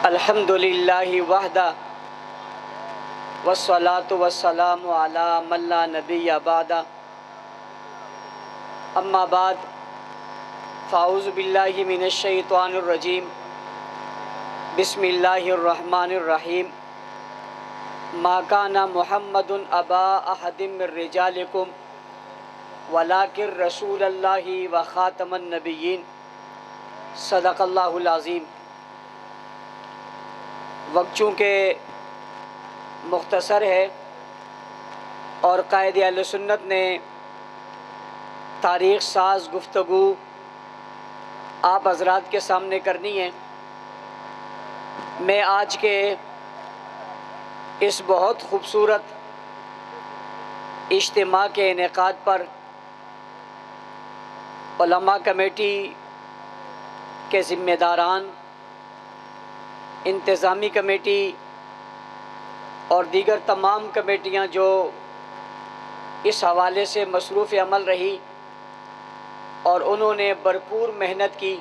الحمدللہ وحدہ والصلاة والسلام علی من لا نبی بعدہ اما بعد فاعوذ باللہ من الشیطان الرجیم بسم اللہ الرحمن الرحیم ما کان محمد ابا احد من رجالکم ولکن رسول اللہ وخاتم النبیین صدق اللہ العظیم۔ وقت چونکہ مختصر ہے اور قائد اہل سنت نے تاریخ ساز گفتگو آپ حضرات کے سامنے کرنی ہے، میں آج کے اس بہت خوبصورت اجتماع کے انعقاد پر علماء کمیٹی کے ذمہ داران، انتظامی کمیٹی اور دیگر تمام کمیٹیاں جو اس حوالے سے مصروف عمل رہی اور انہوں نے بھرپور محنت کی،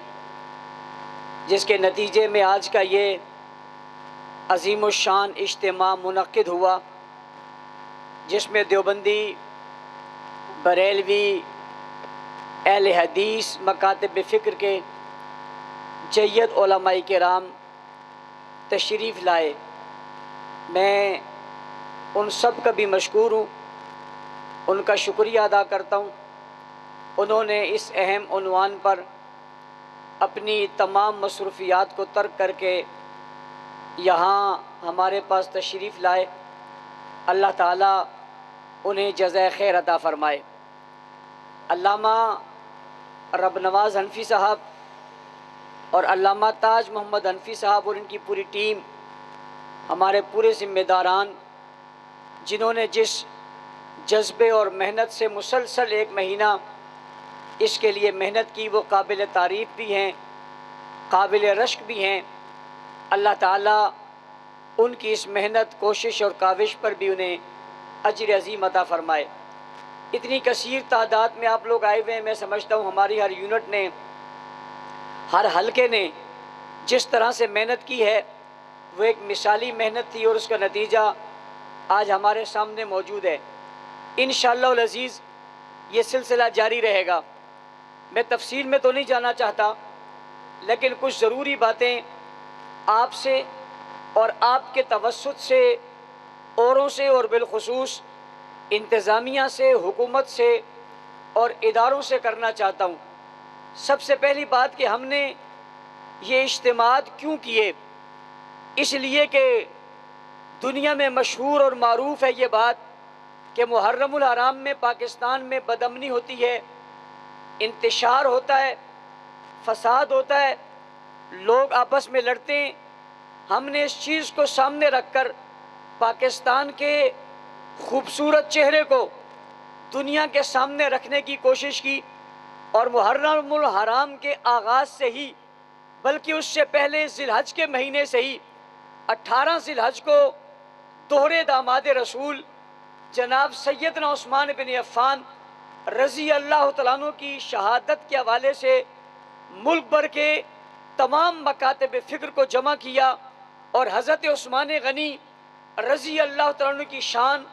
جس کے نتیجے میں آج کا یہ عظیم الشان اجتماع منعقد ہوا، جس میں دیوبندی، بریلوی، اہل حدیث، مکاتب فکر کے جید علماء کرام تشریف لائے۔ میں ان سب کا بھی مشکور ہوں، ان کا شکریہ ادا کرتا ہوں۔ انہوں نے اس اہم عنوان پر اپنی تمام مصروفیات کو ترک کر کے یہاں ہمارے پاس تشریف لائے۔ اللہ تعالیٰ انہیں جزائے خیر عطا فرمائے۔ علامہ رب نواز حنفی صاحب اور علامہ تاج محمد حنفی صاحب اور ان کی پوری ٹیم، ہمارے پورے ذمہ داران، جنہوں نے جس جذبے اور محنت سے مسلسل ایک مہینہ اس کے لیے محنت کی، وہ قابل تعریف بھی ہیں، قابل رشک بھی ہیں۔ اللہ تعالیٰ ان کی اس محنت، کوشش اور کاوش پر بھی انہیں اجر عظیم عطا فرمائے۔ اتنی کثیر تعداد میں آپ لوگ آئے ہوئے ہیں، میں سمجھتا ہوں ہماری ہر یونٹ نے، ہر حلقے نے جس طرح سے محنت کی ہے وہ ایک مثالی محنت تھی، اور اس کا نتیجہ آج ہمارے سامنے موجود ہے۔ انشاءاللہ العزیز یہ سلسلہ جاری رہے گا۔ میں تفصیل میں تو نہیں جانا چاہتا، لیکن کچھ ضروری باتیں آپ سے اور آپ کے توسط سے، اوروں سے اور بالخصوص انتظامیہ سے، حکومت سے اور اداروں سے کرنا چاہتا ہوں۔ سب سے پہلی بات کہ ہم نے یہ اجتماعات کیوں کیے؟ اس لیے کہ دنیا میں مشہور اور معروف ہے یہ بات کہ محرم الحرام میں پاکستان میں بدامنی ہوتی ہے، انتشار ہوتا ہے، فساد ہوتا ہے، لوگ آپس میں لڑتے ہیں۔ ہم نے اس چیز کو سامنے رکھ کر پاکستان کے خوبصورت چہرے کو دنیا کے سامنے رکھنے کی کوشش کی، اور محرم الحرام کے آغاز سے ہی، بلکہ اس سے پہلے ذی الحج کے مہینے سے ہی، 18 ذی الحج کو دوہرے داماد رسول جناب سیدنا عثمان بن عفان رضی اللہ تعالیٰ عنہ کی شہادت کے حوالے سے ملک بھر کے تمام مکاتب فکر کو جمع کیا، اور حضرت عثمان غنی رضی اللہ تعالیٰ عنہ کی شان،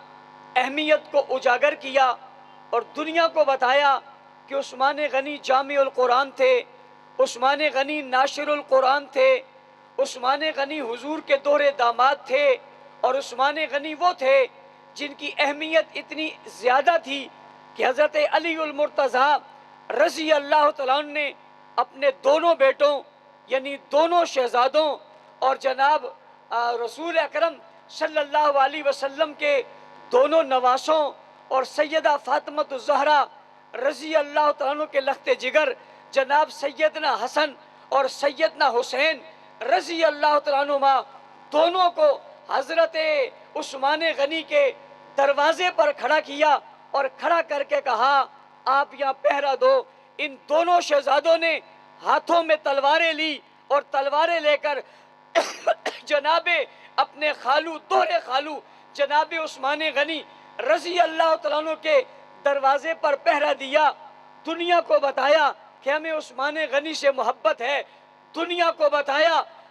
اہمیت کو اجاگر کیا، اور دنیا کو بتایا کہ عثمان غنی جامع القرآن تھے، عثمان غنی ناشر القرآن تھے، عثمان غنی حضور کے دوہرے داماد تھے، اور عثمان غنی وہ تھے جن کی اہمیت اتنی زیادہ تھی کہ حضرت علی المرتضیٰ رضی اللہ تعالیٰ عنہ نے اپنے دونوں بیٹوں یعنی دونوں شہزادوں اور جناب رسول اکرم صلی اللہ علیہ وسلم کے دونوں نواسوں اور سیدہ فاطمہ الزہرا رضی اللہ تعالیٰ عنہ کے لخت جگر جناب سیدنا حسن اور سیدنا حسین رضی اللہ تعالیٰ عنہما، دونوں کو حضرت عثمان غنی کے دروازے پر کھڑا کیا اور کھڑا کر کے کہا آپ یہاں پہرا دو۔ ان دونوں شہزادوں نے ہاتھوں میں تلواریں لی، اور تلواریں لے کر جناب اپنے خالو، دوہرے خالو جناب عثمان غنی رضی اللہ تعالیٰ عنہ کے دروازے پر پہرا دیا۔ دنیا کو بتایا کہ ہمیں عثمان غنی سے محبت ہے، دنیا کو بتایا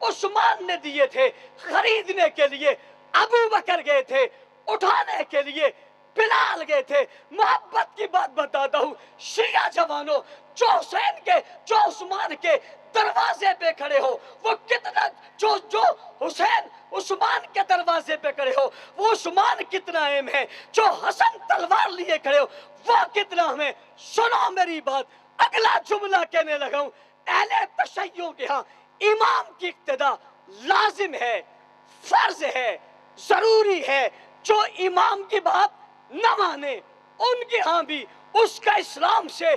عثمان نے دیے تھے، خریدنے کے لیے ابو بکر گئے تھے، اٹھانے کے لیے بلال گئے تھے۔ محبت کی بات بتاتا ہوں، شیعہ جوانوں، جو حسین کے، جو عثمان کے دروازے پہ کھڑے ہو، وہ کتنا، جو حسین عثمان کے دروازے پہ کھڑے ہو وہ عثمان کتنا اہم ہے، جو حسن تلوار لیے کھڑے ہو وہ کتنا اہم ہے۔ سنو میری بات، اگلا جملہ کہنے لگا ہوں، اہل تشیع کے ہاں امام کی اقتداء لازم ہے، فرض ہے، ضروری ہے۔ جو امام کی بات نہ مانے ان کے ہاں بھی اس کا اسلام سے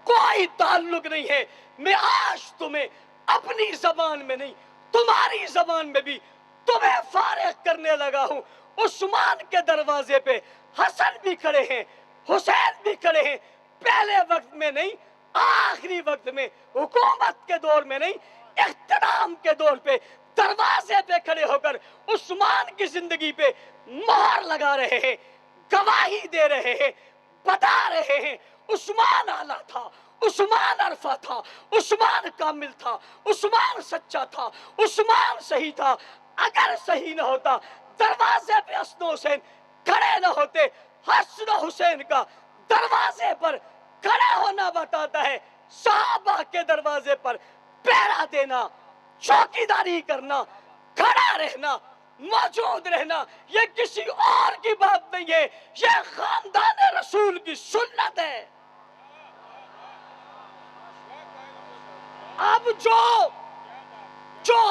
کوئی تعلق نہیں ہے۔ میں آج تمہیں اپنی زبان میں نہیں، تمہاری زبان میں بھی تمہیں فارغ کرنے لگا ہوں۔ عثمان کے دروازے پہ حسن بھی کھڑے ہیں، حسین بھی کھڑے ہیں، پہلے وقت میں نہیں، آخری وقت میں، حکومت کے دور میں نہیں، اختتام کے دور پہ دروازے پہ کھڑے ہو کر عثمان کی زندگی پہ مہر لگا رہے ہیں، گواہی دے رہے ہیں، بتا رہے ہیں عثمان اعلیٰ تھا، عثمان عرفہ تھا، عثمان کامل تھا، عثمان سچا تھا، عثمان صحیح تھا۔ اگر صحیح نہ ہوتا دروازے پہ حسن و حسین کھڑے نہ ہوتے۔ حسن و حسین کا دروازے پر کھڑے ہونا بتاتا ہے صحابہ کے دروازے پر پہرا دینا، چوکیداری کرنا، کھڑا رہنا، موجود رہنا، یہ کسی اور کی بات نہیں ہے، یہ خاندان رسول کی سنت ہے۔ اب جو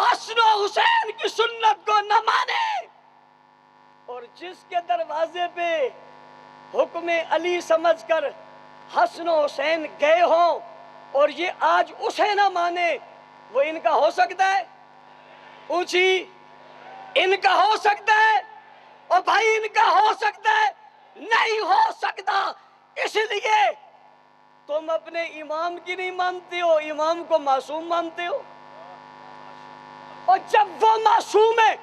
حسن و حسین کی سنت کو نہ مانے اور جس کے دروازے پہ حکم علی سمجھ کر حسن و حسین گئے ہوں اور یہ آج اسے نہ مانے، وہ ان کا ہو سکتا ہے؟ اونچی، ان کا ہو سکتا ہے؟ اور بھائی ان کا ہو سکتا ہے؟ نہیں ہو سکتا۔ اس لیے تم اپنے امام کی نہیں مانتے ہو، امام کو معصوم مانتے ہو، اور جب وہ معصوم ہے،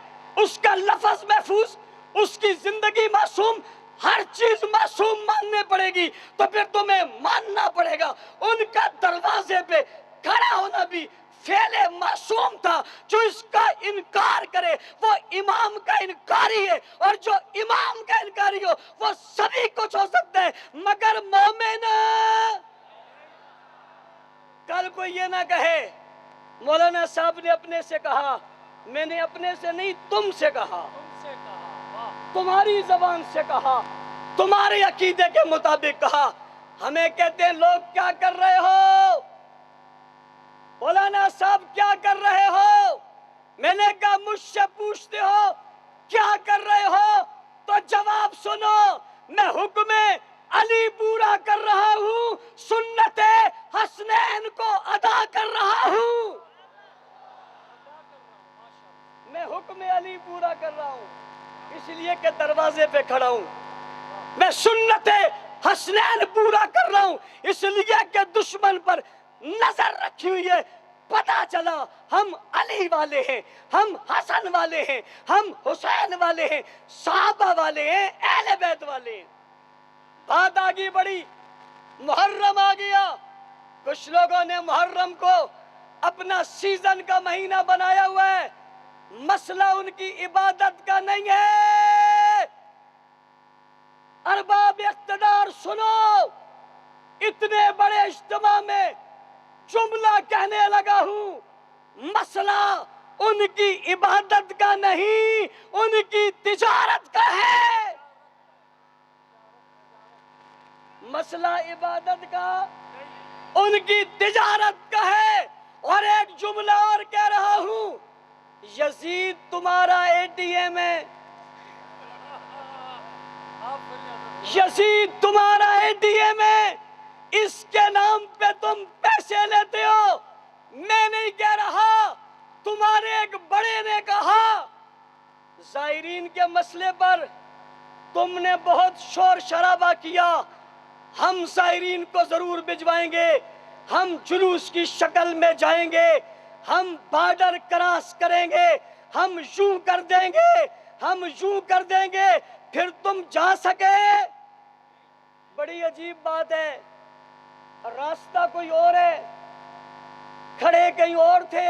اس کا لفظ محفوظ، اس کی زندگی معصوم، ہر چیز معصوم ماننے پڑے گی، تو پھر تمہیں ماننا پڑے گا ان کا دروازے پہ کھڑا ہونا بھی فعل معصوم تھا۔ جو اس کا انکار کرے وہ امام کا انکاری ہے، اور جو امام کا انکاری ہو وہ سبھی کچھ ہو سکتا ہے مگر مومن۔ کل کوئی یہ نہ کہے مولانا صاحب نے اپنے سے کہا، میں نے اپنے سے نہیں، تم سے کہا، تمہاری زبان سے کہا، تمہارے عقیدے کے مطابق کہا۔ ہمیں کہتے ہیں لوگ کیا کر رہے ہو، مولانا صاحب کیا کر رہے ہو؟ میں نے کہا مجھ سے پوچھتے ہو کیا کر رہے ہو تو جواب سنو، میں حکم علی پورا کر رہا ہوں، سنت حسنین کو ادا کر رہا ہوں۔ میں حکم علی پورا کر رہا ہوں، اس لیے کہ دروازے پہ کھڑا ہوں۔ میں سنت حسنین پورا کر رہا ہوں، اس لیے کہ دشمن پر نظر رکھی ہوئی ہے۔ پتا چلا ہم علی والے ہیں، ہم حسن والے ہیں، ہم حسین والے ہیں، صحابہ والے ہیں، اہل بیت والے ہیں۔ بات آگے بڑھی، محرم آ گیا۔ کچھ لوگوں نے محرم کو اپنا سیزن کا مہینہ بنایا ہوا ہے۔ مسئلہ ان کی عبادت کا نہیں ہے۔ ارباب اقتدار سنو، اتنے بڑے اجتماع میں جملہ کہنے لگا ہوں، مسئلہ ان کی عبادت کا نہیں، ان کی تجارت کا ہے۔ مسئلہ عبادت کا، ان کی تجارت کا ہے۔ اور ایک جملہ اور کہہ رہا ہوں، یزید تمہارا اے ٹی ایم ہے، یزید تمہارا اے ٹی ایم ہے، اس کے نام پہ تم پیسے لیتے ہو۔ میں نہیں کہہ رہا، تمہارے ایک بڑے نے کہا۔ زائرین کے مسئلے پر تم نے بہت شور شرابہ کیا، ہم زائرین کو ضرور بھجوائیں گے، ہم جلوس کی شکل میں جائیں گے، ہم بارڈر کراس کریں گے، ہم یوں کر دیں گے، ہم یوں کر دیں گے، پھر تم جا سکے۔ بڑی عجیب بات ہے، راستہ کوئی اور ہے، کھڑے کہیں اور تھے۔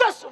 10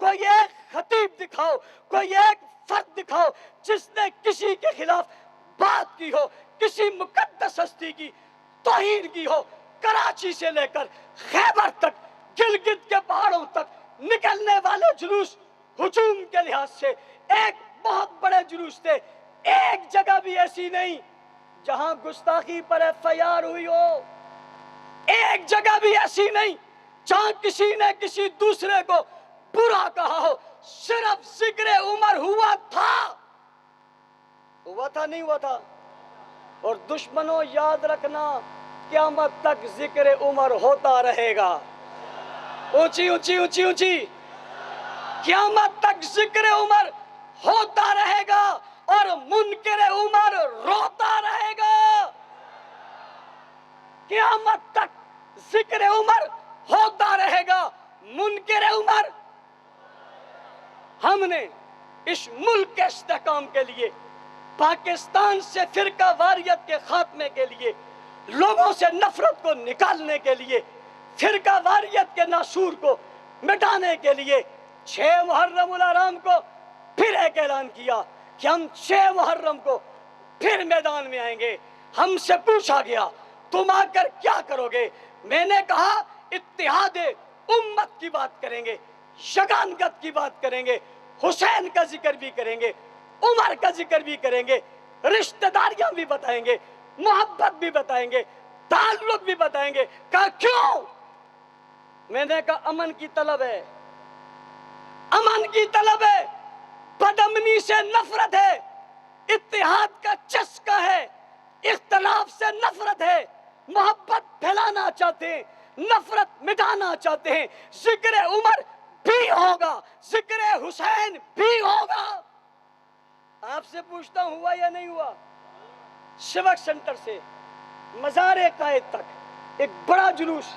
کوئی ایک خطیب دکھاؤ, کوئی ایک فرد دکھاؤ جس نے کسی کے خلاف بات کی ہو, کسی مقدس ہستی کی توہین کی ہو. کراچی سے لے کر خیبر تک, گلگت کے پہاڑوں تک نکلنے والے جلوس ہجوم کے لحاظ سے ایک بہت بڑے جلوس تھے. ایک جگہ بھی ایسی نہیں جہاں گستاخی پر FIR ہوئی ہو, ایک جگہ بھی ایسی نہیں جہاں کسی نے کسی دوسرے کو برا کہا ہو. صرف ذکر عمر ہوا تھا نہیں ہوا تھا. اور دشمنوں یاد رکھنا, قیامت تک ذکر عمر ہوتا رہے گا. اونچی اونچی اونچی اونچی, قیامت تک ذکر عمر ہوتا رہے گا اور منکر عمر روتا رہے گا. قیامت تک ذکر عمر ہوتا رہے گا, منکر عمر. ہم نے اس ملک کے استحکام کے لیے, پاکستان سے فرقہ واریت کے خاتمے کے لیے, لوگوں سے نفرت کو نکالنے کے لیے, فرقہ واریت کے ناسور کو مٹانے کے لیے 6 محرم الحرام کو پھر ایک اعلان کیا کہ ہم 6 محرم کو پھر میدان میں آئیں گے. ہم سے پوچھا گیا تم آ کر کیا کرو گے؟ میں نے کہا اتحاد امت کی بات کریں گے, یگانگت کی بات کریں گے, حسین کا ذکر بھی کریں گے, عمر کا ذکر بھی کریں گے, رشتہ داریاں بھی بتائیں گے, محبت بھی بتائیں گے, تعلق بھی بتائیں گے. کہا کیوں؟ میں نے کہا امن کی طلب ہے, امن کی طلب ہے, بدامنی سے نفرت ہے, اتحاد کا چسکا ہے, اختلاف سے نفرت ہے, محبت پھیلانا چاہتے ہیں, نفرت مٹانا چاہتے ہیں. ذکر عمر بھی ہوگا, ذکر حسین بھی ہوگا. آپ سے پوچھتا ہوں ہوا یا نہیں ہوا؟ سیوک سینٹر سے مزار قائد تک ایک بڑا جلوس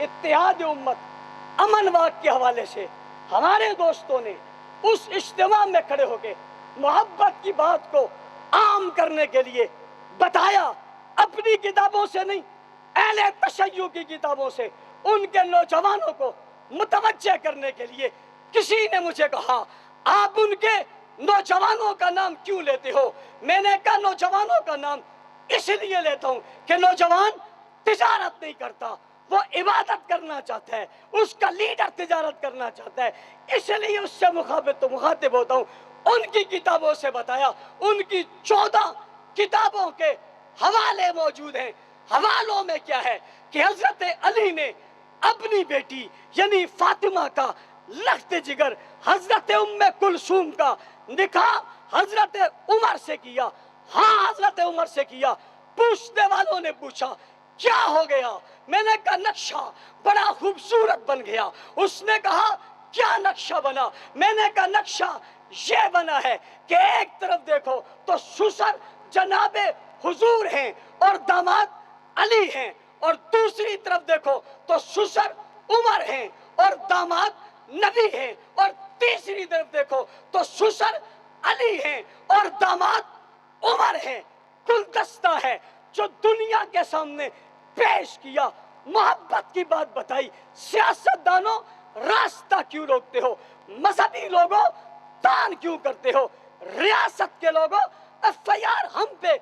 اتحاد امت امن واق کے حوالے سے ہمارے دوستوں نے اس اجتماع میں کھڑے ہو کے محبت کی بات کو عام کرنے کے لیے بتایا. اپنی کتابوں سے نہیں, اہل تشیع کی کتابوں سے ان کے نوجوانوں کو متوجہ کرنے کے لیے. کسی نے مجھے کہا آپ ان کے نوجوانوں کا نام کیوں لیتے ہو؟ میں نے کہا نوجوانوں کا نام اس لیے لیتا ہوں کہ نوجوان تجارت نہیں کرتا, وہ عبادت کرنا چاہتا ہے, اس کا لیڈر تجارت کرنا چاہتا ہے, اس لیے اس سے مخاطب ہوتا ہوں. ان کی کتابوں سے بتایا, ان کی 14 کتابوں کے حوالے موجود ہیں. حوالوں میں کیا ہے کہ حضرت علی نے اپنی بیٹی یعنی فاطمہ کا لخت جگر حضرت ام کلثوم کا نکاح حضرت عمر سے کیا. ہاں حضرت عمر سے کیا. پوچھنے والوں نے پوچھا کیا ہو گیا؟ میں نے کہا نقشہ بڑا خوبصورت بن گیا. اس نے کہا کیا نقشہ بنا؟ میں نے کہا نقشہ یہ بنا ہے کہ ایک طرف دیکھو تو سسر جناب حضور ہیں اور داماد علی ہیں, اور دوسری طرف دیکھو تو سسر عمر ہیں اور داماد نبی ہیں, اور تیسری طرف دیکھو تو سسر علی ہیں اور داماد عمر ہیں. گلدستہ ہے جو دنیا کے سامنے پیش کیا. محبت کی بات بتائی. سیاست دانوں راستہ کیوں روکتے ہو؟ مذہبی لوگوں دان کیوں کرتے ہو؟ ریاست کے لوگوں FIR ہم پہ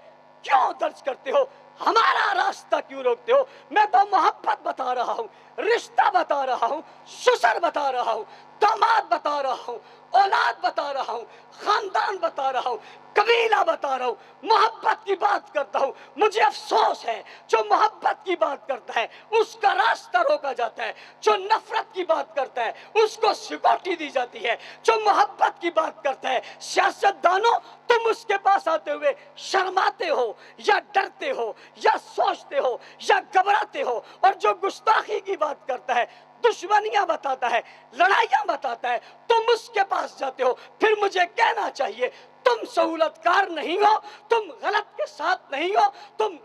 کیوں درج کرتے ہو؟ ہمارا راستہ کیوں روکتے ہو؟ میں تو محبت بتا رہا ہوں, رشتہ بتا رہا ہوں, سسر بتا رہا ہوں, داماد بتا رہا ہوں, اولاد بتا رہا ہوں, خاندان بتا رہا ہوں, قبیلہ بتا رہا ہوں, محبت کی بات کرتا ہوں. مجھے افسوس ہے جو محبت کی بات کرتا ہے اس کا راستہ روکا جاتا ہے, جو نفرت کی بات کرتا ہے اس کو سیکورٹی دی جاتی ہے, جو محبت کی بات کرتا ہے سیاست دانوں تم اس کے پاس آتے ہوئے شرماتے ہو یا ڈرتے ہو یا سوچتے ہو یا گھبراتے ہو, اور جو گستاخی کی بات کرتا ہے دشمنیاں بتاتا ہے, لڑائیاں بتاتا ہے, تم اس کے پاس جاتے ہو. پھر مجھے کہنا چاہیے تم سہولت کار نہیں ہو, تم غلط کے ساتھ نہیں ہو, تم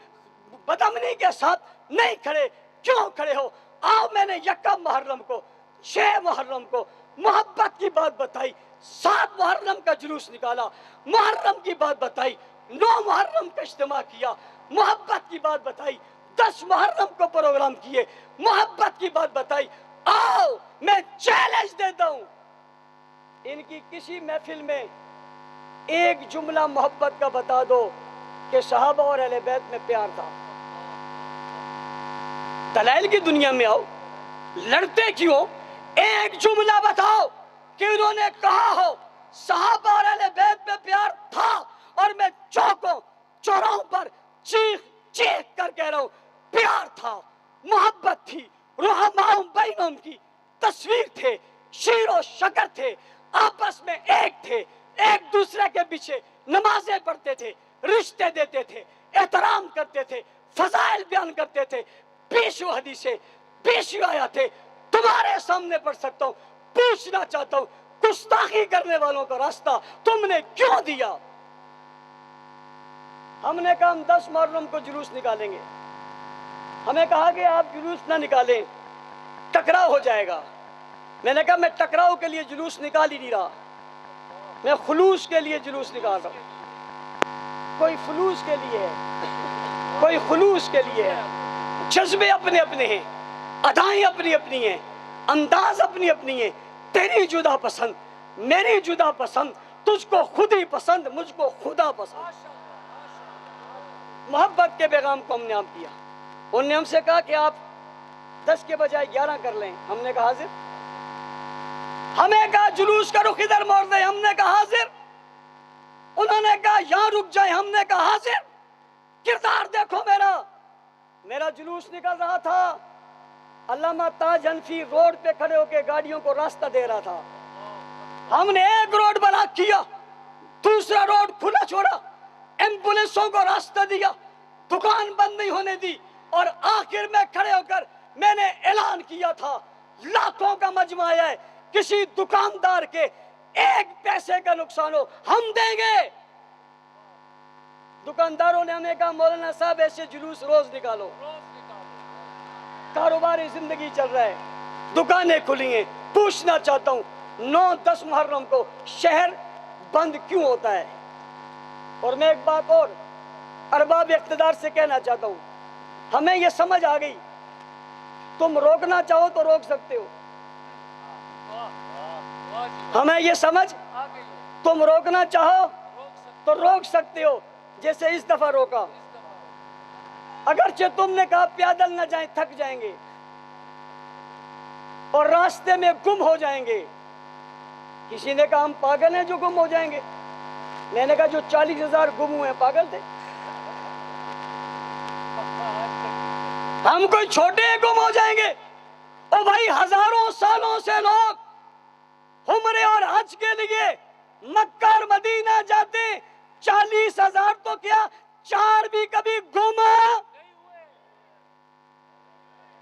بدامنی کے ساتھ نہیں کھڑے. کیوں کھڑے ہو؟ آؤ میں نے 1 محرم کو 6 محرم کو محبت کی بات بتائی, 7 محرم کا جلوس نکالا, محرم کی بات بتائی, 9 محرم کا اجتماع کیا, محبت کی بات بتائی, 10 محرم کو پروگرام کیے, محبت کی بات بتائی. آؤ میں چیلنج دیتا ہوں, ان کی کسی محفل میں ایک جملہ محبت کا بتا دو کہ صحابہ اور اہل بیت میں پیار تھا. دلائل کی دنیا میں آؤ, لڑتے کیوں؟ ایک جملہ بتاؤ کہ انہوں نے کہا ہو صحابہ اور اہل بیت میں پیار تھا, اور میں چوکوں چوراہوں پر چیخ چیخ کر کہہ رہا ہوں پیار تھا, محبت تھی, رحماؤں بینہم کی تصویر تھے, شیر و شکر تھے, آپس میں ایک تھے, ایک دوسرے کے پیچھے نمازیں پڑھتے تھے, رشتے دیتے تھے, احترام کرتے تھے, فضائل بیان کرتے تھے, بیسو حدیثیں بیسو آیاتیں تمہارے سامنے پڑھ سکتا ہوں. پوچھنا چاہتا ہوں گستاخی کرنے والوں کا راستہ تم نے کیوں دیا؟ ہم نے کہا ہم 10 محرم کو جلوس نکالیں گے. ہمیں کہا کہ آپ جلوس نہ نکالیں, ٹکراؤ ہو جائے گا. میں نے کہا میں ٹکراؤ کے لیے جلوس نکال ہی نہیں رہا, میں خلوص کے لیے جلوس نکال رہا ہوں. کوئی فلوس کے لیے ہے, کوئی خلوص کے لیے ہے. جذبے اپنے اپنے ہیں, ادائیں اپنی اپنی ہیں, انداز اپنی اپنی ہیں. تیری جدا پسند, میری جدا پسند, تجھ کو خود ہی پسند, مجھ کو خدا پسند. محبت کے پیغام کو ہم نے عام کیا. انہوں نے ہم سے کہا کہ آپ 10 کے بجائے 11 کر لیں. ہم نے کہا حاضر. ہمیں کہا جلوس کا رخ ادھر موڑ دیں. ہم نے کہا حاضر. انہوں نے کہا یہاں رک جائیں. ہم نے کہا حاضر. کردار دیکھو میرا جلوس نکل رہا تھا. علامہ تاج حنفی روڈ پہ کھڑے ہو کے گاڑیوں کو راستہ دے رہا تھا. ہم نے ایک روڈ بلاک کیا, دوسرا روڈ کھلا چھوڑا, ایمبولینسوں کو راستہ دیا, دکان بند نہیں ہونے دی, اور آخر میں کھڑے ہو کر میں نے اعلان کیا تھا لاکھوں کا مجمع آیا ہے, کسی دکاندار کے 1 پیسے کا نقصان ہو ہم دیں گے. دکانداروں نے ہمیں کہا مولانا صاحب ایسے جلوس روز نکالو, کاروباری زندگی چل رہا ہے, دکانیں کھلی ہیں. پوچھنا چاہتا ہوں 9-10 محرم کو شہر بند کیوں ہوتا ہے؟ اور میں ایک بات اور ارباب اقتدار سے کہنا چاہتا ہوں, ہمیں یہ سمجھ آ گئی تم روکنا چاہو تو روک سکتے ہو. ہمیں یہ سمجھ تم روکنا چاہو تو روک سکتے ہو, جیسے اس دفعہ روکا. اگرچہ تم نے کہا پیادل نہ جائیں, تھک جائیں گے اور راستے میں گم ہو جائیں گے. کسی نے کہا ہم پاگل ہیں جو گم ہو جائیں گے. میں نے کہا جو 40,000 گم ہوئے ہیں پاگل تھے, ہم کوئی چھوٹے گم ہو جائیں گے؟ او بھائی ہزاروں سالوں سے لوگ عمرے اور حج کے لیے مکہ اور مدینہ جاتے, 40,000 تو کیا 4 بھی کبھی گم,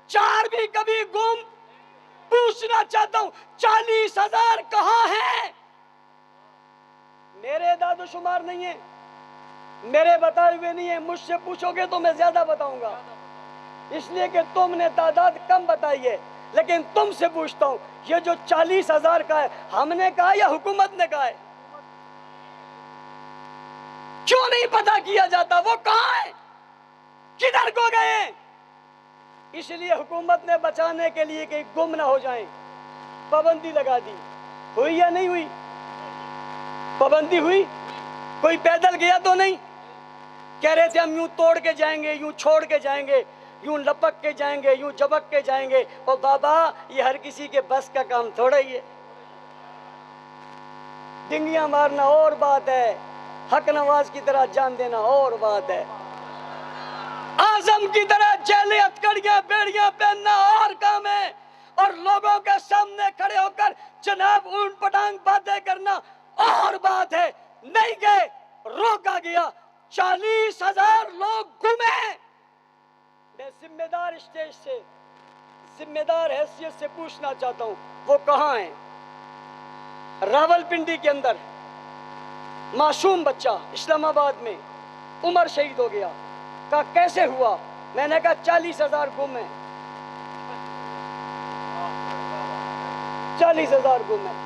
4 بھی کبھی گم. پوچھنا چاہتا ہوں 40,000 کہاں ہیں؟ میرے اعداد و شمار نہیں ہیں, میرے بتائے ہوئے نہیں ہیں. مجھ سے پوچھو گے تو میں زیادہ بتاؤں گا, اس لیے کہ تم نے تعداد کم بتائی ہے. لیکن تم سے پوچھتا ہوں یہ جو 40,000 کا ہے, ہم نے کہا یا حکومت نے کہا ہے؟ کیوں نہیں پتہ کیا جاتا وہ کہاں ہے, کدھر کو گئے؟ اس لیے حکومت نے بچانے کے لیے کہ گم نہ ہو جائیں پابندی لگا دی. ہوئی یا نہیں ہوئی؟ پابندی ہوئی. کوئی پیدل گیا تو نہیں. کہہ رہے تھے ہم یوں توڑ کے جائیں گے, یوں چھوڑ کے جائیں گے, یوں لپک کے جائیں گے, یوں جبک کے جائیں گے. اور بابا یہ ہر کسی کے بس کا کام تھوڑا ہی ہے. ڈنگیاں مارنا اور بات ہے, حق نواز کی طرح جان دینا اور بات ہے, اعظم کی طرح جیلیں ہتھکڑیاں بیڑیاں پہننا اور کام ہے, اور لوگوں کے سامنے کھڑے ہو کر جناب اونٹ پٹانگ باتیں کرنا اور بات ہے. نہیں گئے, روکا گیا, 40,000 لوگ گھومے. میں ذمہ دار اسٹیج سے, ذمہ دار حیثیت سے پوچھنا چاہتا ہوں وہ کہاں ہیں؟ راول پنڈی کے اندر معصوم بچہ اسلام آباد میں عمر شہید ہو گیا. کہا کیسے ہوا؟ میں نے کہا 40,000 گم ہیں, 40,000 گم ہیں.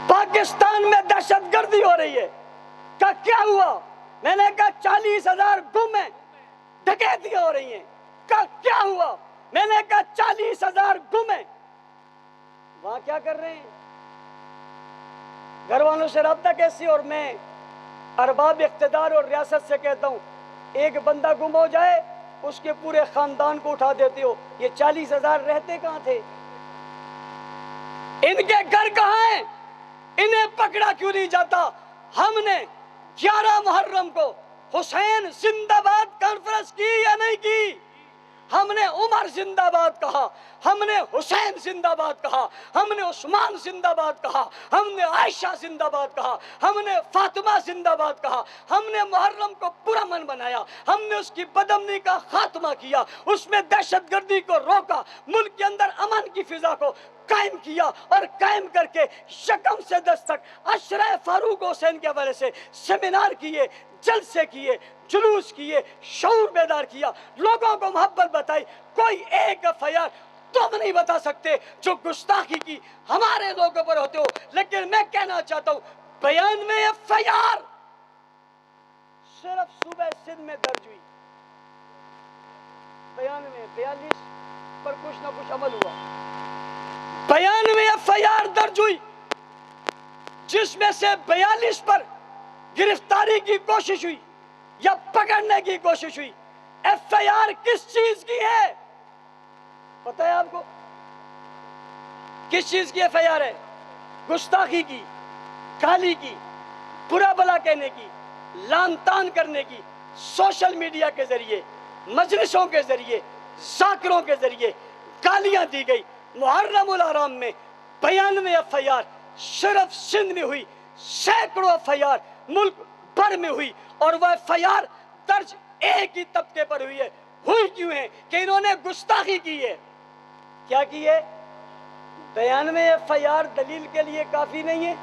پاکستان میں دہشت گردی ہو رہی ہے. کہا کیا ہوا؟ میں نے کہا 40,000 گم ہیں, ڈکیتیاں ہو رہی ہیں. کہا کیا ہوا؟ میں نے کہا 40,000 گم ہیں. وہاں کیا کر رہے ہیں؟ گھر والوں سے رابطہ کیسے؟ اور میں ارباب اقتدار اور ریاست سے کہتا ہوں ایک بندہ گم ہو جائے اس کے پورے خاندان کو اٹھا دیتے ہو. یہ 40,000 رہتے کہاں تھے؟ ان کے گھر کہاں ہیں؟ انہیں پکڑا کیوں نہیں جاتا؟ ہم نے 11 محرم کو حسین زندہ باد کانفرنس کی یا نہیں کی؟ ہم نے عمر زندہ باد کہا، ہم نے حسین زندہ باد کہا، ہم نے عثمان زندہ باد کہا، ہم نے عائشہ زندہ باد کہا، ہم نے فاطمہ زندہ باد کہا، ہم نے محرم کو پرامن بنایا، ہم نے اس کی بدامنی کا خاتمہ کیا، اس میں دہشت گردی کو روکا، ملک کے اندر امن کی فضا کو قائم کیا، اور قائم کر کے یکم سے 10 تک عشرہ فاروق حسین کے حوالے سے سیمینار کیے، جلسے کیے، جلوس کیے، شعور بیدار کیا، لوگوں کو محبت بتائی. کوئی ایک FIR تم نہیں بتا سکتے جو گستاخی کی ہمارے لوگوں پر ہوتے ہو. لیکن میں کہنا چاہتا ہوں 92 FIR صرف صوبہ سندھ میں درج ہوئی، 92 42 پر کچھ نہ کچھ عمل ہوا. 92 FIR درج ہوئی جس میں سے 42 پر گرفتاری کی کوشش ہوئی یا پکڑنے کی کوشش ہوئی. FIR کس چیز کی ہے پتہ ہے آپ کو؟ کس چیز کی FIR ہے؟ گستاخی کی، گالی کی، برا بلا کہنے کی، لعن طعن کرنے کی، سوشل میڈیا کے ذریعے، مجلسوں کے ذریعے، ذاکروں کے ذریعے گالیاں دی گئی. محرم الحرام میں 92 FIR صرف سندھ میں ہوئی، سینکڑوں FIR ملک بھر میں ہوئی، اور وہ FIR درج ایک ہی طبقے پر ہوئی ہے. ہوئی کیوں ہے؟ کہ انہوں نے گستاخی کی ہے. کیا کی ہے؟ 92 FIR دلیل کے لیے کافی نہیں ہے،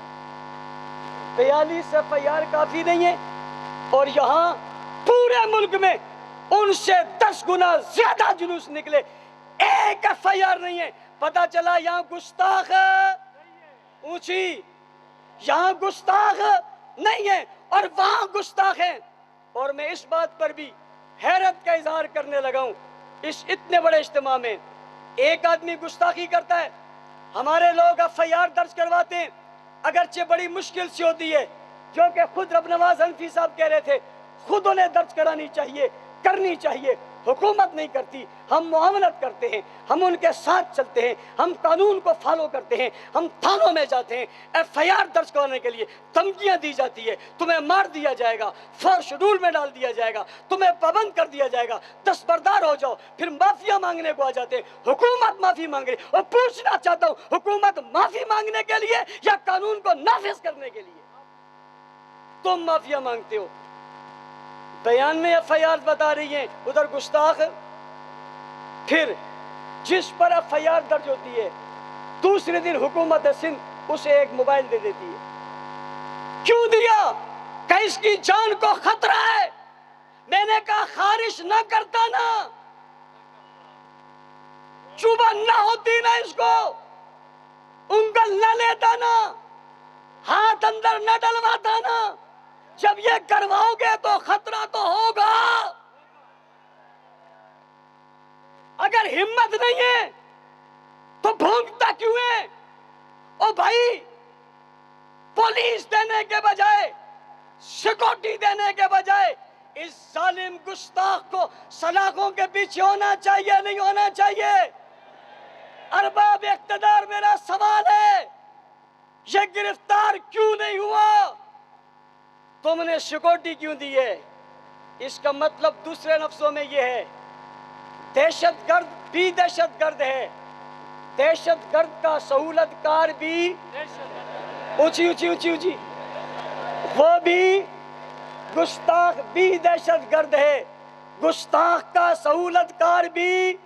42 FIR کافی نہیں ہے، اور یہاں پورے ملک میں ان سے 10 گنا زیادہ جلوس نکلے، ایک FIR نہیں ہے. پتا چلا یہاں گستاخ اونچی، یہاں گستاخ نہیں ہے اور وہاں گستاخ ہیں. اور میں اس بات پر بھی حیرت کا اظہار کرنے لگا ہوں، اس اتنے بڑے اجتماع میں ایک آدمی گستاخی کرتا ہے، ہمارے لوگ FIR درج کرواتے ہیں، اگرچہ بڑی مشکل سے ہوتی ہے، جو کہ خود رب نواز حنفی صاحب کہہ رہے تھے خود انہیں درج کرانی چاہیے، کرنی چاہیے. حکومت نہیں کرتی، ہم معاونت کرتے ہیں، ہم ان کے ساتھ چلتے ہیں، ہم قانون کو فالو کرتے ہیں، ہم تھانوں میں جاتے ہیں. FIR درج کرنے کے لیے دھمکیاں دی جاتی ہے، تمہیں مار دیا جائے گا، فور شیڈول میں ڈال دیا جائے گا، تمہیں پابند کر دیا جائے گا، دستبردار ہو جاؤ. پھر معافیا مانگنے کو آ جاتے ہیں، حکومت معافی مانگ رہی. اور پوچھنا چاہتا ہوں حکومت معافی مانگنے کے لیے یا قانون کو نافذ کرنے کے لیے؟ تم معافیا مانگتے ہو. بیان میں FIR بتا رہی ہیں ادھر گستاخ. پھر جس پر FIR درج ہوتی ہے دوسرے دن حکومت سندھ اسے ایک موبائل دے دیتی ہے. کیوں دیا؟ کہ اس کی جان کو خطرہ ہے. میں نے کہا خارش نہ کرتا نا، چوبن نہ ہوتی نا، اس کو انگل نہ لیتا نا، ہاتھ اندر نہ ڈلواتا نا. جب یہ کرواؤ گے تو خطرہ تو ہوگا. اگر ہمت نہیں ہے تو بھونکتا کیوں ہے؟ او بھائی، پولیس دینے کے بجائے، سیکورٹی دینے کے بجائے اس ظالم گستاخ کو سلاخوں کے پیچھے ہونا چاہیے نہیں ہونا چاہیے؟ ارباب اقتدار میرا سوال ہے، یہ گرفتار کیوں نہیں ہوا؟ تم نے سیکورٹی کیوں دی ہے؟ اس کا مطلب دوسرے لفظوں میں یہ ہے دہشت گرد بھی دہشت گرد ہے، دہشت گرد کا سہولت کار بھی اونچی اونچی اونچی اونچی، وہ بھی گستاخ بھی دہشت گرد ہے. گستاخ کا سہولت کار بھی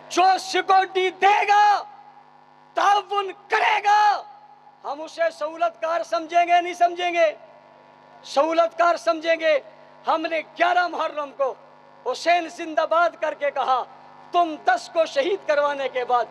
جو سیکورٹی دے گا، تعاون کرے گا، ہم اسے سہولت کار سمجھیں گے نہیں سمجھیں گے؟ سہولت کار سمجھیں گے. ہم نے 11 محرم کو حسین زندہ باد کر کے کہا، تم 10 کو شہید کروانے کے بعد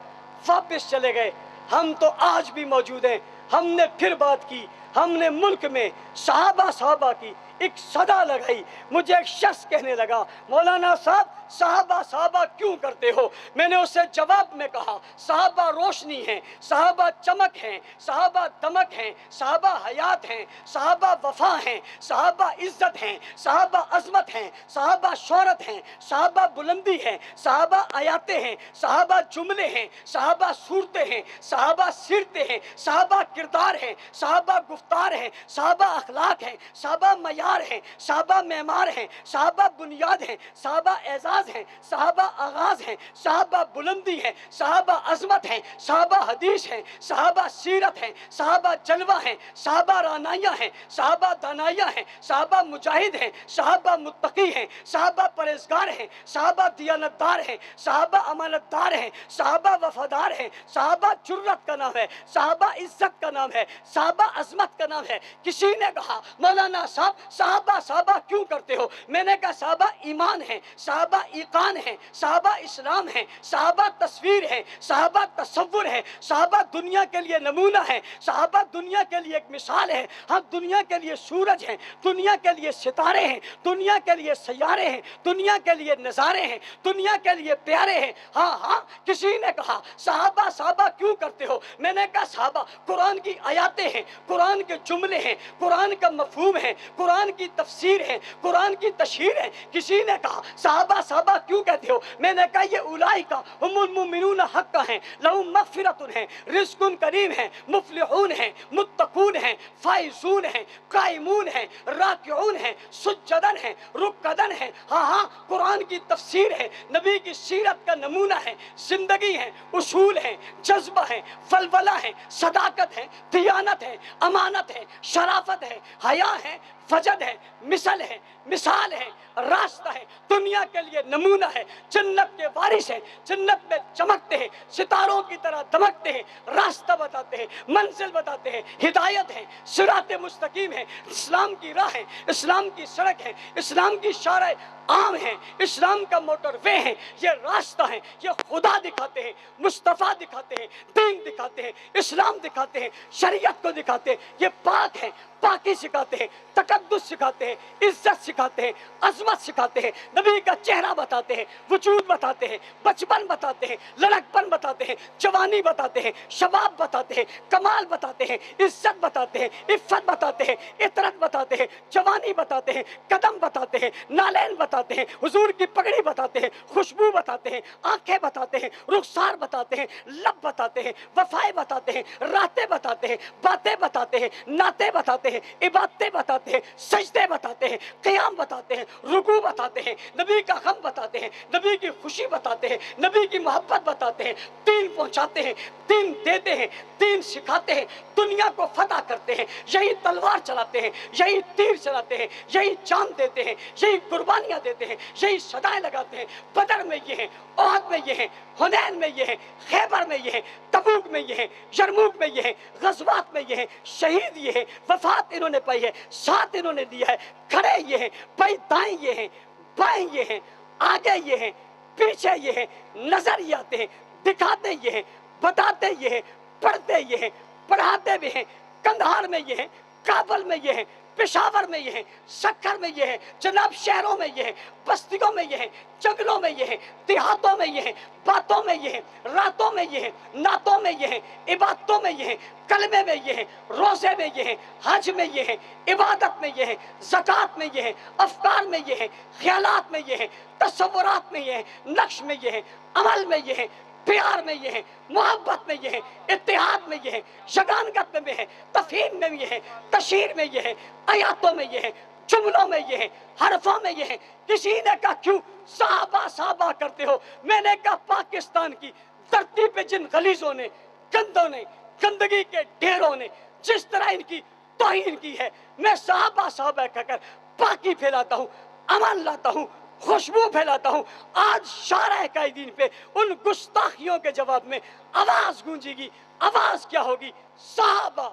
واپس چلے گئے. ہم تو آج بھی موجود ہیں. ہم نے پھر بات کی، ہم نے ملک میں صحابہ کی ایک صدا لگائی. مجھے ایک شخص کہنے لگا مولانا صاحب صحابہ صحابہ کیوں کرتے ہو؟ میں نے اسے جواب میں کہا صحابہ روشنی ہیں، صحابہ چمک ہیں، صحابہ دمک ہیں، صحابہ حیات ہیں، صحابہ وفا ہیں، صحابہ عزت ہیں، صحابہ عظمت ہیں، صحابہ شہرت ہیں، صحابہ بلندی ہیں، صحابہ آیاتیں ہیں، صحابہ جملے ہیں، صحابہ صورتیں ہیں، صحابہ سیرتیں ہیں، صحابہ کردار ہیں، صحابہ گفتار ہیں، صحابہ اخلاق ہیں، صحابہ معیار ہیں، صحابہ معمار ہیں، صحابہ بنیاد ہیں، صحابہ اعزاز ہیں، صحابہ آغاز ہیں، صحابہ بلندی ہیں، صحابہ عظمت ہیں، صحابہ حدیث ہیں، صحابہ سیرت ہیں، صحابہ جلوہ ہیں، صحابہ رانائیاں ہیں، صحابہ دانائیاں ہیں، صحابہ مجاہد ہیں، صحابہ متقی ہیں، صحابہ پرہیزگار ہیں، صحابہ دیانتدار ہیں، صحابہ امانتدار ہیں، صحابہ وفادار ہیں، صحابہ جرت کا نام ہے، صحابہ عزت کا نام ہے، صحابہ عظمت کا نام ہے. کسی نے کہا مولانا صاحب صحابہ صحابہ کیوں کرتے ہو؟ میں نے کہا صحابہ ایمان ہیں، صحابہ ایقان ہیں، صحابہ اسلام ہیں، صحابہ تصویر ہیں، صحابہ تصور ہیں، صحابہ دنیا کے لیے نمونہ ہیں، صحابہ دنیا کے لیے ایک مثال ہے. ہم دنیا کے لیے سورج ہیں، دنیا کے لیے ستارے ہیں، دنیا کے لیے سیارے ہیں، دنیا کے لیے نظارے ہیں، دنیا کے لیے پیارے ہیں. ہاں ہاں کسی نے کہا صحابہ صحابہ کیوں کرتے ہو؟ میں نے کہا صحابہ قرآن کی آیاتیں ہیں، قرآن کے جملے ہیں، قرآن کا مفہوم ہے، قرآن کی تفسیر ہے، قرآن کی تشہیر ہے. کسی نے کہا صحابہ صحابہ کیوں کہتے ہو؟ میں نے کہا یہ اولئک هم المؤمنون حقا ہیں، لهم مغفرۃ ہے، رزق کریم ہے، مفلحون ہیں، متقون ہیں، فائزون ہیں، قائمون ہیں، راکعون ہیں، سجدن ہیں، رکعدن ہیں. ہاں ہاں قرآن کی تفسیر ہے، نبی کی سیرت کا نمونہ ہے، زندگی ہے، اصول ہے، جذبہ ہے، فلولہ ہے، صداقت ہے، دیانت ہے، امانت ہے، شرافت ہے، حیا ہے، فجد ہے، مثل ہے، مثال ہے، راستہ ہے، دنیا کے لیے نمونہ ہے، جنت کے وارث ہیں، جنت میں چمکتے ہیں، ستاروں کی طرح دمکتے ہیں، راستہ بتاتے ہیں، منزل بتاتے ہیں، ہدایت ہے، صراط مستقیم ہے، اسلام کی راہ ہے، اسلام کی سڑک ہے، اسلام کی شارع عام ہے، اسلام کا موٹر وے ہے. یہ راستہ ہے، یہ خدا دکھاتے ہیں، مصطفیٰ دکھاتے ہیں، دین دکھاتے ہیں، اسلام دکھاتے ہیں، شریعت کو دکھاتے ہیں. یہ پاک ہے، پاکی سکھاتے ہیں، تقدس سکھاتے ہیں، عزت سکھاتے ہیں، عظمت سکھاتے ہیں، نبی کا چہرہ بتاتے ہیں، وجود بتاتے ہیں، بچپن بتاتے ہیں، لڑکپن بتاتے ہیں، جوانی بتاتے ہیں، شباب بتاتے ہیں، کمال بتاتے ہیں، عزت بتاتے ہیں، عفت بتاتے ہیں، عطرت بتاتے ہیں، جوانی بتاتے ہیں، قدم بتاتے ہیں، نالین بتاتے ہیں، حضور کی پگڑی بتاتے ہیں، خوشبو بتاتے ہیں، آنکھیں بتاتے ہیں، رخسار بتاتے ہیں، لب بتاتے ہیں، وفائے بتاتے ہیں، راتیں بتاتے ہیں، باتیں بتاتے ہیں، نعتیں بتاتے ہیں، عبادتیں بتاتے ہیں، سجدے بتاتے ہیں، قیام بتاتے ہیں، رکوع بتاتے ہیں، نبی کا غم بتاتے ہیں، نبی کی خوشی بتاتے ہیں، نبی کی محبت بتاتے ہیں، دین پہنچاتے ہیں، دین دیتے ہیں، دین سکھاتے ہیں، دنیا کو فتح کرتے ہیں. یہی تلوار چلاتے ہیں، یہی تیر چلاتے ہیں، یہی جان دیتے ہیں، یہی قربانیاں دیتے ہیں، یہی صدائیں لگاتے ہیں. بدر میں یہ ہیں، احد میں یہ ہیں، حنین میں یہ ہیں، خیبر میں یہ ہیں، تبوک میں یہ ہیں، یرموک میں یہ ہیں، غزوات میں یہ ہیں. شہید یہ ہیں، وفات انہوں نے پائی ہے، ساتھ انہوں نے دیا ہے. کھڑے یہ ہیں، بھائی دائیں یہ ہیں، بائیں یہ ہیں، آگے یہ ہیں، پیچھے یہ ہیں، نظر یہ آتے ہیں، دکھاتے یہ ہیں، بتاتے یہ ہیں، پڑھتے یہ ہیں، پڑھاتے بھی ہیں. کندھار میں یہ ہیں، کابل میں یہ ہیں، پشاور میں یہ ہیں، سکھر میں یہ ہیں، جناب شہروں میں یہ ہیں، بستیوں میں یہ ہیں، جنگلوں میں یہ ہیں، دیہاتوں میں یہ ہیں، باتوں میں یہ ہیں، راتوں میں یہ ہیں، نعتوں میں یہ ہیں، عبادتوں میں یہ ہیں، کلمے میں یہ ہیں، روزے میں یہ ہیں، حج میں یہ ہیں، عبادت میں یہ ہیں، زکوٰۃ میں یہ ہیں، افکار میں یہ ہیں، خیالات میں یہ ہیں، تصورات میں یہ ہیں، نقش میں یہ ہیں، عمل میں یہ ہیں، پیار میں یہ ہے، محبت میں یہ ہے، اتحاد میں یہ ہے، شگانگت میں ہے، تفہیم میں یہ ہے، تشہیر میں یہ ہے، آیاتوں میں یہ ہے، جملوں میں یہ ہے، حرفوں میں یہ ہے. کسی نے کہا کیوں صحابہ صحابہ کرتے ہو؟ میں نے کہا پاکستان کی دھرتی پہ جن غلیظوں نے، گندوں نے، گندگی کے ڈھیروں نے جس طرح ان کی توہین کی ہے، میں صحابہ صحابہ کہہ کر پاکی پھیلاتا ہوں، امن لاتا ہوں، خوشبو پھیلاتا ہوں. آج شارع قائدین پہ ان گستاخیوں کے جواب میں آواز گونجے گی. آواز کیا ہوگی؟ صحابہ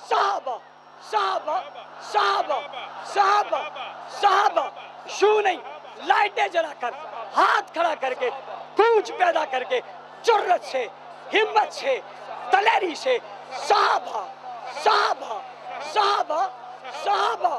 صحابہ صحابہ صحابہ صحابہ صحابہ. یوں نہیں، لائٹیں جلا کر، ہاتھ کھڑا کر کے، گونج پیدا کر کے، جرت سے، ہمت سے، دلیری سے صحابہ صحابہ صحابہ صحابہ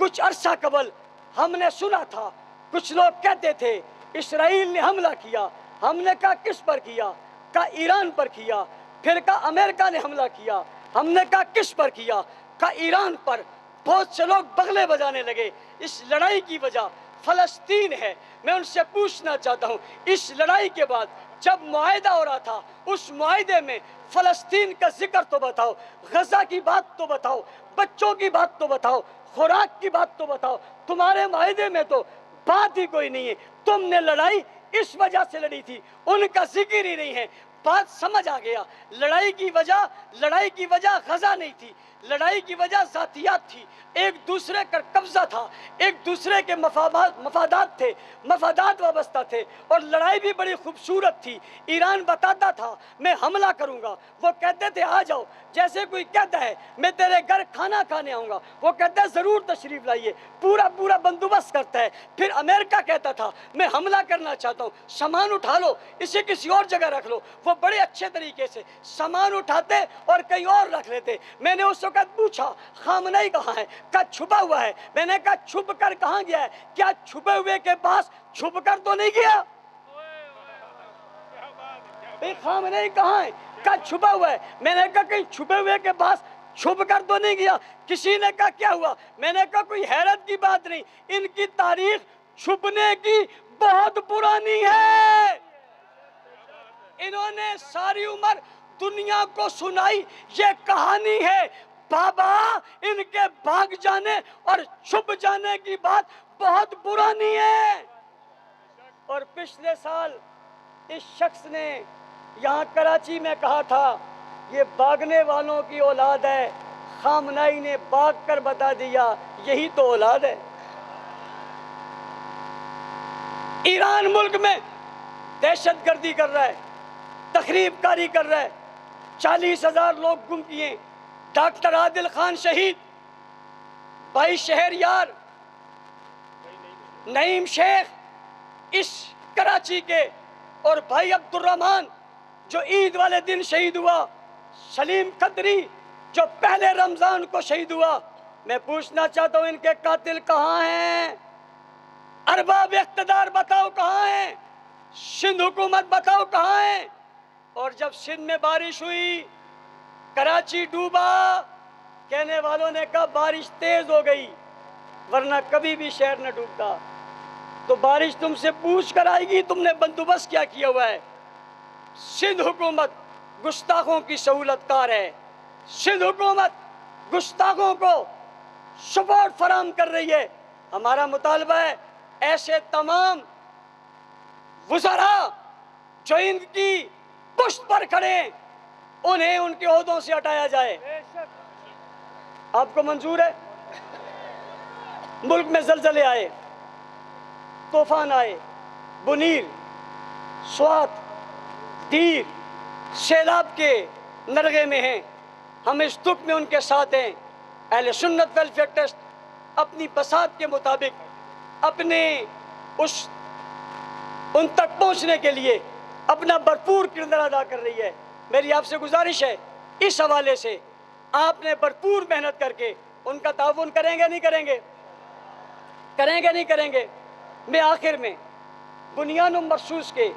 کچھ عرصہ قبل ہم نے سنا تھا، کچھ لوگ کہتے تھے اسرائیل نے حملہ کیا. ہم نے کہا کس پر کیا؟ کہا ایران پر کیا. پھر کہا امریکہ نے حملہ کیا. ہم نے کہا کس پر کیا؟ کہا ایران پر. بہت سے لوگ بغلے بجانے لگے. اس لڑائی کی وجہ فلسطین ہے. میں ان سے پوچھنا چاہتا ہوں، اس لڑائی کے بعد جب معاہدہ ہو رہا تھا، اس معاہدے میں فلسطین کا ذکر تو بتاؤ، غزہ کی بات تو بتاؤ، بچوں کی بات تو بتاؤ، خوراک کی بات تو بتاؤ. تمہارے معاہدے میں تو بات ہی کوئی نہیں ہے. تم نے لڑائی اس وجہ سے لڑی تھی، ان کا ذکر ہی نہیں ہے. بات سمجھ آ گیا. لڑائی کی وجہ غزہ نہیں تھی، لڑائی کی وجہ ذاتیات تھی. ایک دوسرے کا قبضہ تھا، ایک دوسرے کے مفادات تھے، مفادات وابستہ تھے. اور لڑائی بھی بڑی خوبصورت تھی. ایران بتاتا تھا میں حملہ کروں گا، وہ کہتے تھے آ جاؤ. جیسے کوئی کہتا ہے میں تیرے گھر کھانا کھانے آؤں گا، وہ کہتا ہے ضرور تشریف لائیے. پورا بندوبست کرتا ہے. پھر امریکہ کہتا تھا میں حملہ کرنا چاہتا ہوں، سامان اٹھا لو، اسے کسی اور جگہ رکھ لو. وہ بڑے اچھے طریقے سے سامان اٹھاتے اور کہیں اور رکھ لیتے. میں نے اس وقت پوچھا خامنئی کہاں ہے؟ کہا چھپا ہوا ہے. میں نے کہا چھپ کر کہاں گیا ہے؟ کیا چھپے ہوئے کے پاس چھپ کر تو نہیں گیا؟ خامنئی کہاں ہے؟ کہا چھپا ہوا ہے. میں نے کہا کہیں چھپے ہوئے کے پاس چھپ کر تو نہیں گیا؟ کسی نے کہا کیا ہوا؟ میں نے کہا کوئی حیرت کی بات نہیں، ان کی تاریخ چھپنے کی بہت پرانی ہے. انہوں نے ساری عمر دنیا کو سنائی یہ کہانی ہے. بابا ان کے بھاگ جانے اور چھپ جانے کی بات بہت پرانی ہے. اور پچھلے سال اس شخص نے یہاں کراچی میں کہا تھا یہ بھاگنے والوں کی اولاد ہے. خامنئی نے بھاگ کر بتا دیا یہی تو اولاد ہے. ایران ملک میں دہشت گردی کر رہا ہے، تخریب کاری کر رہا ہے. 40,000 لوگ گم کیے. ڈاکٹر عادل خان شہید، بھائی شہریار نعیم شیخ اس کراچی کے، اور بھائی عبد الرحمن جو عید والے دن شہید ہوا، سلیم قدری جو پہلے رمضان کو شہید ہوا. میں پوچھنا چاہتا ہوں ان کے قاتل کہاں ہیں؟ ارباب اقتدار بتاؤ کہاں ہیں؟ سندھ حکومت بتاؤ کہاں ہیں؟ اور جب سندھ میں بارش ہوئی، کراچی ڈوبا، کہنے والوں نے کہا بارش تیز ہو گئی ورنہ کبھی بھی شہر نہ ڈوبتا. تو بارش تم سے پوچھ کر آئے گی تم نے بندوبست کیا کیا ہوا ہے. سندھ حکومت گستاخوں کی سہولت کار ہے. سندھ حکومت گستاخوں کو سپورٹ فراہم کر رہی ہے. ہمارا مطالبہ ہے ایسے تمام وزراء جو ان کی پشت پر کھڑے ہیں انہیں ان کے عہدوں سے ہٹایا جائے. آپ کو منظور ہے؟ ملک میں زلزلے آئے، طوفان آئے، بنیر، سوات، دیر، سیلاب کے نرغے میں ہیں. ہم اس دکھ میں ان کے ساتھ ہیں. اہل سنت ویلفیئر ٹرسٹ اپنی بساط کے مطابق اپنے ان تک پہنچنے کے لیے اپنا بھرپور کردار ادا کر رہی ہے. میری آپ سے گزارش ہے اس حوالے سے آپ نے بھرپور محنت کر کے ان کا تعاون کریں گے نہیں کریں گے؟ کریں گے نہیں کریں گے؟ میں آخر میں بنیان مرصوص کے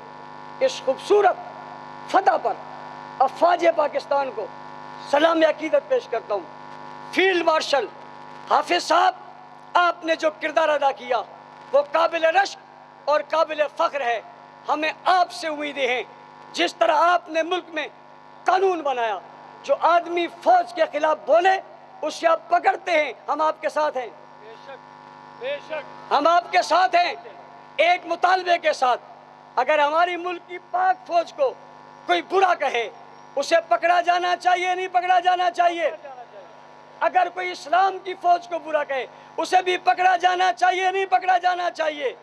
اس خوبصورت فتح پر افواج پاکستان کو سلام عقیدت پیش کرتا ہوں. فیلڈ مارشل حافظ صاحب، آپ نے جو کردار ادا کیا وہ قابل رشک اور قابل فخر ہے. ہمیں آپ سے امیدیں ہیں جس طرح آپ نے ملک میں قانون بنایا، جو آدمی فوج کے خلاف بولے اسے آپ پکڑتے ہیں. ہم آپ کے ساتھ ہیں، ہم آپ کے ساتھ ہیں. ایک مطالبے کے ساتھ، اگر ہماری ملک کی پاک فوج کو کوئی برا کہے اسے پکڑا جانا چاہیے نہیں پکڑا جانا چاہیے؟ اگر کوئی اسلام کی فوج کو برا کہے اسے بھی پکڑا جانا چاہیے نہیں پکڑا جانا چاہیے؟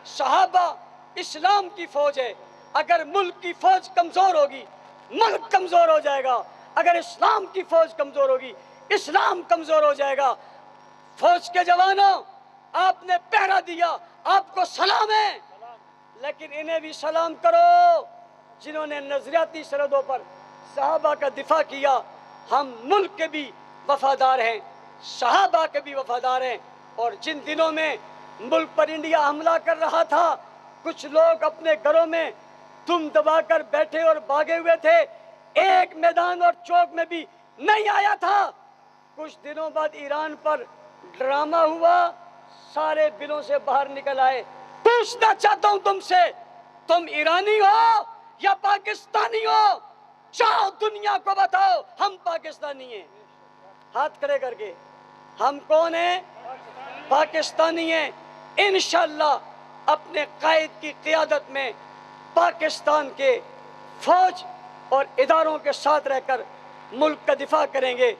صحابہ اسلام کی فوج ہے. اگر ملک کی فوج کمزور ہوگی ملک کمزور ہو جائے گا. اگر اسلام کی فوج کمزور ہوگی اسلام کمزور ہو جائے گا. فوج کے جوانوں، آپ نے پہرا دیا، آپ کو سلام ہے، لیکن انہیں بھی سلام کرو جنہوں نے نظریاتی سرحدوں پر صحابہ کا دفاع کیا. ہم ملک کے بھی وفادار ہیں، صحابہ کے بھی وفادار ہیں. اور جن دنوں میں ملک پر انڈیا حملہ کر رہا تھا کچھ لوگ اپنے گھروں میں دم دبا کر بیٹھے اور بھاگے ہوئے تھے، ایک میدان اور چوک میں بھی نہیں آیا تھا۔ کچھ دنوں بعد ایران پر ڈرامہ ہوا، سارے بلوں سے باہر نکل آئے۔ پوچھنا چاہتا ہوں تم سے، تم ایرانی ہو یا پاکستانی ہو؟ جاؤ دنیا کو بتاؤ ہم پاکستانی ہیں، ہاتھ کھڑے کر کے۔ ہم کون ہیں؟ پاکستانی ہیں۔ انشاءاللہ اپنے قائد کی قیادت میں پاکستان کے فوج اور اداروں کے ساتھ رہ کر ملک کا دفاع کریں گے۔